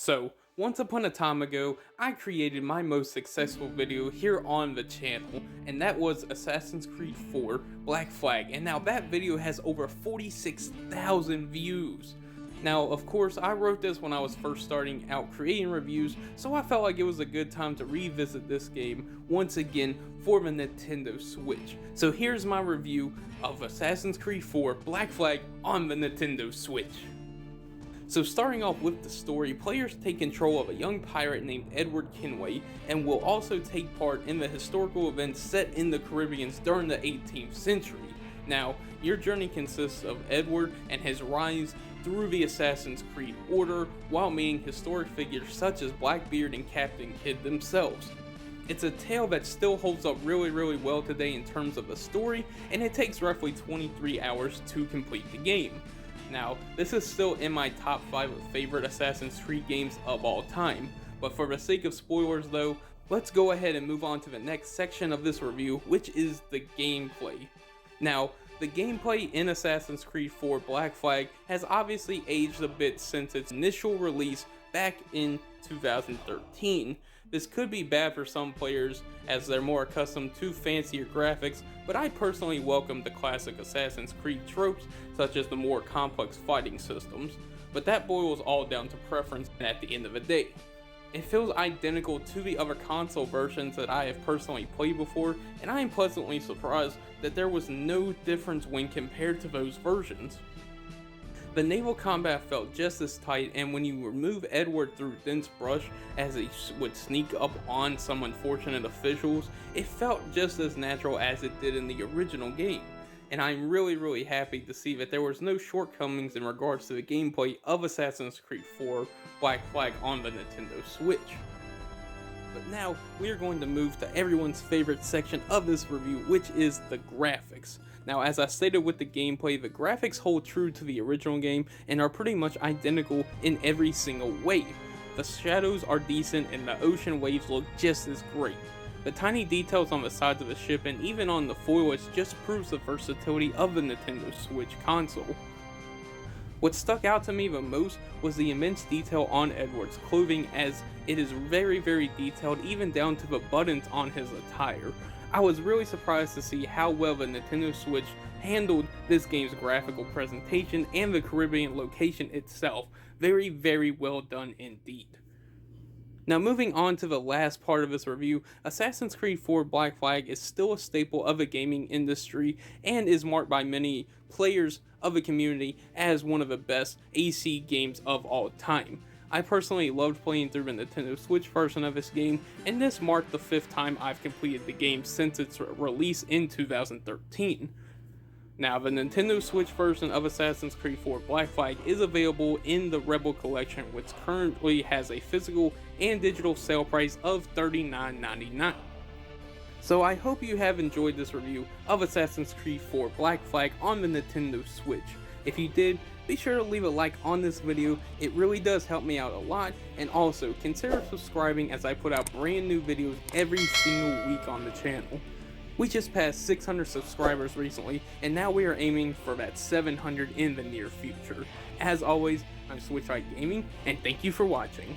So, once upon a time ago, I created my most successful video here on the channel, and that was Assassin's Creed 4 Black Flag, and now that video has over 46,000 views. Now, of course, I wrote this when I was first starting out creating reviews, so I felt like it was a good time to revisit this game once again for the Nintendo Switch. So here's my review of Assassin's Creed 4 Black Flag on the Nintendo Switch. So starting off with the story, players take control of a young pirate named Edward Kenway and will also take part in the historical events set in the Caribbean during the 18th century. Now, your journey consists of Edward and his rise through the Assassin's Creed Order while meeting historic figures such as Blackbeard and Captain Kidd themselves. It's a tale that still holds up really well today in terms of the story, and it takes roughly 23 hours to complete the game. Now, this is still in my top 5 of favorite Assassin's Creed games of all time, but for the sake of spoilers though, let's go ahead and move on to the next section of this review, which is the gameplay. Now, the gameplay in Assassin's Creed 4 Black Flag has obviously aged a bit since its initial release back in 2013. This could be bad for some players as they're more accustomed to fancier graphics, but I personally welcome the classic Assassin's Creed tropes such as the more complex fighting systems, but that boils all down to preference at the end of the day. It feels identical to the other console versions that I have personally played before, and I am pleasantly surprised that there was no difference when compared to those versions. The naval combat felt just as tight, and when you remove Edward through dense brush as he would sneak up on some unfortunate officials, it felt just as natural as it did in the original game. And I'm really happy to see that there was no shortcomings in regards to the gameplay of Assassin's Creed 4 Black Flag on the Nintendo Switch. But now, we are going to move to everyone's favorite section of this review, which is the graphics. Now, as I stated with the gameplay, the graphics hold true to the original game and are pretty much identical in every single way. The shadows are decent and the ocean waves look just as great. The tiny details on the sides of the ship and even on the foliage just proves the versatility of the Nintendo Switch console. What stuck out to me the most was the immense detail on Edward's clothing, as it is very detailed even down to the buttons on his attire. I was really surprised to see how well the Nintendo Switch handled this game's graphical presentation and the Caribbean location itself. Very well done indeed. Now moving on to the last part of this review, Assassin's Creed 4 Black Flag is still a staple of the gaming industry and is marked by many players of the community as one of the best AC games of all time. I personally loved playing through the Nintendo Switch version of this game, and this marked the 5th time I've completed the game since its release in 2013. Now, the Nintendo Switch version of Assassin's Creed 4 Black Flag is available in the Rebel Collection, which currently has a physical and digital sale price of $39.99. So I hope you have enjoyed this review of Assassin's Creed 4 Black Flag on the Nintendo Switch. If you did, be sure to leave a like on this video, it really does help me out a lot, and also consider subscribing as I put out brand new videos every single week on the channel. We just passed 600 subscribers recently, and now we are aiming for that 700 in the near future. As always, I'm Switchlight Gaming, and thank you for watching.